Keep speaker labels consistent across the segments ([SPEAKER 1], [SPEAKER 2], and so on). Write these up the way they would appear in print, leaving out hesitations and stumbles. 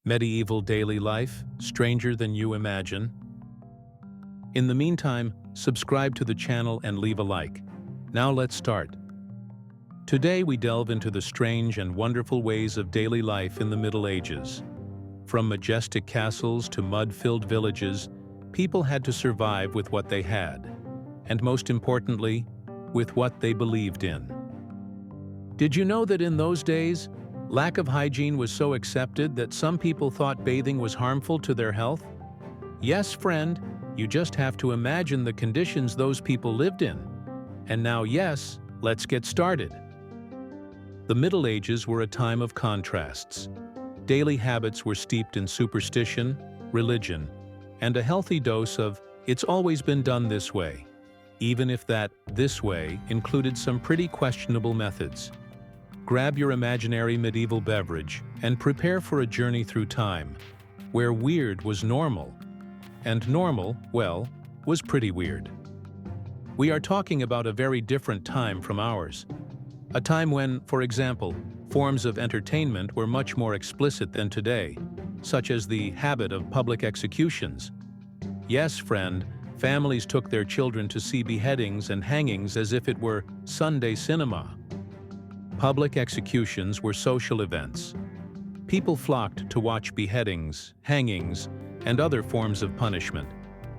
[SPEAKER 1] Medieval daily life, stranger than you imagine. In the meantime, subscribe to the channel and leave a like. Now let's start. Today we delve into the strange and wonderful ways of daily life in the Middle Ages. From majestic castles to mud-filled villages, people had to survive with what they had, and most importantly, with what they believed in. Did you know that in those days, lack of hygiene was so accepted that some people thought bathing was harmful to their health? Yes, friend, you just have to imagine the conditions those people lived in. And now, yes, let's get started. The Middle Ages were a time of contrasts. Daily habits were steeped in superstition, religion, and a healthy dose of "it's always been done this way," even if that "this way" included some pretty questionable methods. Grab your imaginary medieval beverage and prepare for a journey through time, where weird was normal, and normal, well, was pretty weird. We are talking about a very different time from ours. A time when, for example, forms of entertainment were much more explicit than today, such as the habit of public executions. Yes, friend, families took their children to see beheadings and hangings as if it were Sunday cinema. Public executions were social events. People flocked to watch beheadings, hangings, and other forms of punishment,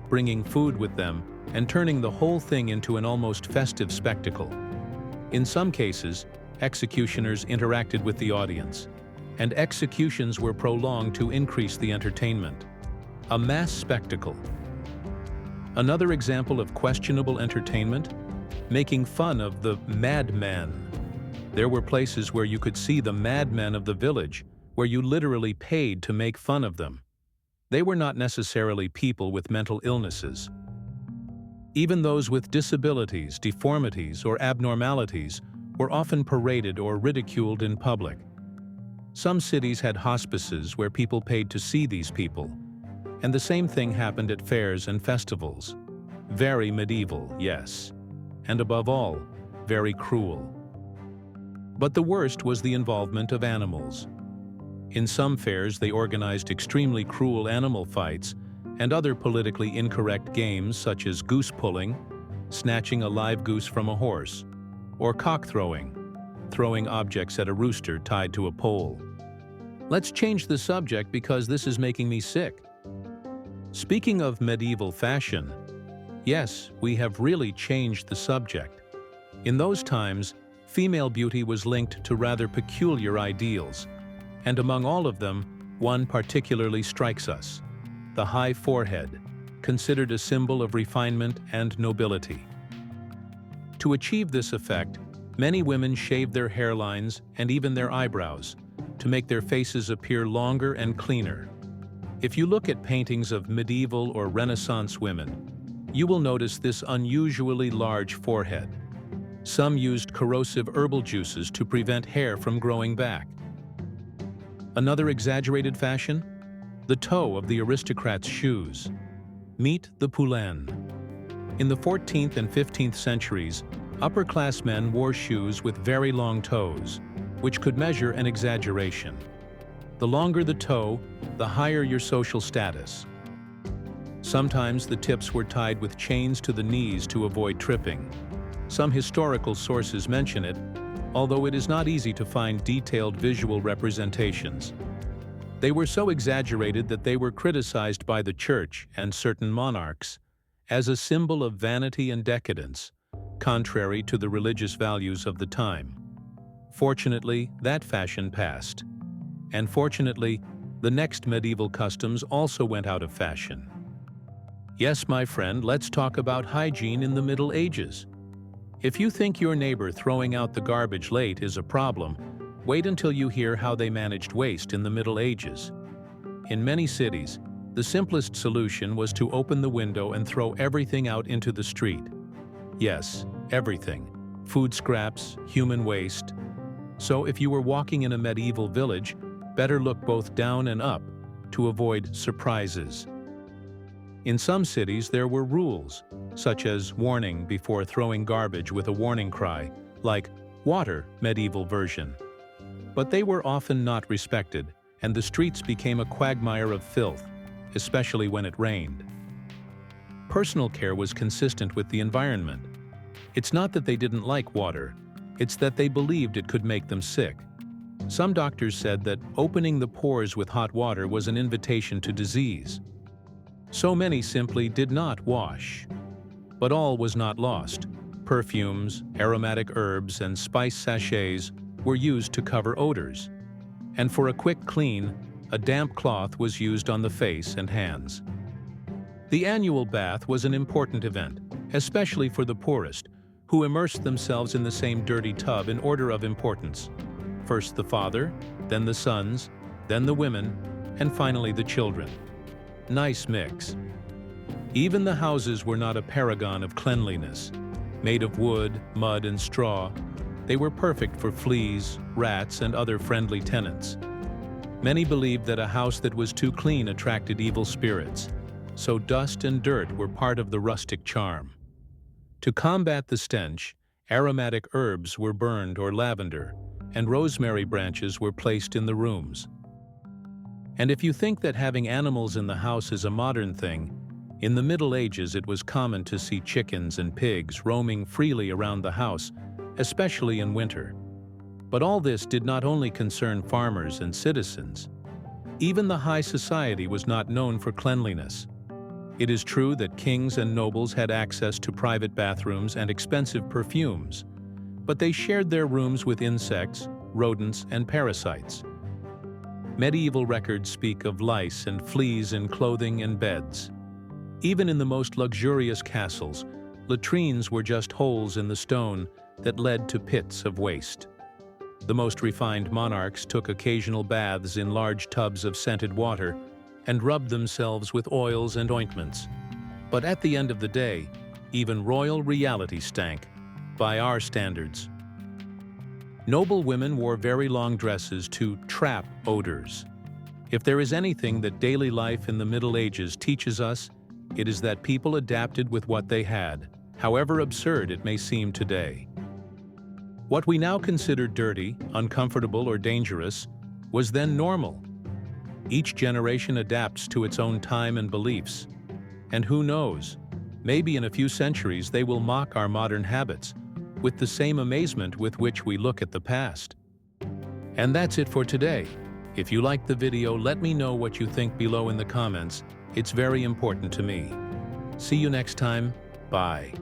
[SPEAKER 1] bringing food with them and turning the whole thing into an almost festive spectacle. In some cases, executioners interacted with the audience, and executions were prolonged to increase the entertainment. A mass spectacle. Another example of questionable entertainment? Making fun of the madman. There were places where you could see the madmen of the village, where you literally paid to make fun of them. They were not necessarily people with mental illnesses. Even those with disabilities, deformities, or abnormalities were often paraded or ridiculed in public. Some cities had hospices where people paid to see these people, and the same thing happened at fairs and festivals. Very medieval, yes, and above all, very cruel. But the worst was the involvement of animals. In some fairs, they organized extremely cruel animal fights and other politically incorrect games such as goose pulling, snatching a live goose from a horse, or cock throwing, throwing objects at a rooster tied to a pole. Let's change the subject because this is making me sick. Speaking of medieval fashion, yes, we have really changed the subject. In those times, female beauty was linked to rather peculiar ideals, and among all of them, one particularly strikes us: the high forehead, considered a symbol of refinement and nobility. To achieve this effect, many women shaved their hairlines and even their eyebrows to make their faces appear longer and cleaner. If you look at paintings of medieval or Renaissance women, you will notice this unusually large forehead. Some used corrosive herbal juices to prevent hair from growing back. Another exaggerated fashion? The toe of the aristocrat's shoes. Meet the poulain. In the 14th and 15th centuries, upper-class men wore shoes with very long toes, which could measure an exaggeration. The longer the toe, the higher your social status. Sometimes the tips were tied with chains to the knees to avoid tripping. Some historical sources mention it, although it is not easy to find detailed visual representations. They were so exaggerated that they were criticized by the church and certain monarchs as a symbol of vanity and decadence, contrary to the religious values of the time. Fortunately, that fashion passed. And fortunately, the next medieval customs also went out of fashion. Yes, my friend, let's talk about hygiene in the Middle Ages. If you think your neighbor throwing out the garbage late is a problem, wait until you hear how they managed waste in the Middle Ages. In many cities, the simplest solution was to open the window and throw everything out into the street. Yes, everything. Food scraps, human waste. So if you were walking in a medieval village, better look both down and up to avoid surprises. In some cities, there were rules, such as warning before throwing garbage with a warning cry, like "Water," medieval version. But they were often not respected, and the streets became a quagmire of filth, especially when it rained. Personal care was consistent with the environment. It's not that they didn't like water, it's that they believed it could make them sick. Some doctors said that opening the pores with hot water was an invitation to disease. So many simply did not wash. But all was not lost. Perfumes, aromatic herbs, and spice sachets were used to cover odors. And for a quick clean, a damp cloth was used on the face and hands. The annual bath was an important event, especially for the poorest, who immersed themselves in the same dirty tub in order of importance. First the father, then the sons, then the women, and finally the children. Nice mix. Even the houses were not a paragon of cleanliness. Made of wood, mud, and straw, they were perfect for fleas, rats, and other friendly tenants. Many believed that a house that was too clean attracted evil spirits, so dust and dirt were part of the rustic charm. To combat the stench, aromatic herbs were burned or lavender, and rosemary branches were placed in the rooms. And if you think that having animals in the house is a modern thing, in the Middle Ages it was common to see chickens and pigs roaming freely around the house, especially in winter. But all this did not only concern farmers and citizens. Even the high society was not known for cleanliness. It is true that kings and nobles had access to private bathrooms and expensive perfumes, but they shared their rooms with insects, rodents, and parasites. Medieval records speak of lice and fleas in clothing and beds. Even in the most luxurious castles, latrines were just holes in the stone that led to pits of waste. The most refined monarchs took occasional baths in large tubs of scented water and rubbed themselves with oils and ointments. But at the end of the day, even royal reality stank, by our standards. Noble women wore very long dresses to trap odors. If there is anything that daily life in the Middle Ages teaches us, it is that people adapted with what they had, however absurd it may seem today. What we now consider dirty, uncomfortable, or dangerous was then normal. Each generation adapts to its own time and beliefs. And who knows, maybe in a few centuries they will mock our modern habits with the same amazement with which we look at the past. And that's it for today. If you liked the video, let me know what you think below in the comments. It's very important to me. See you next time. Bye.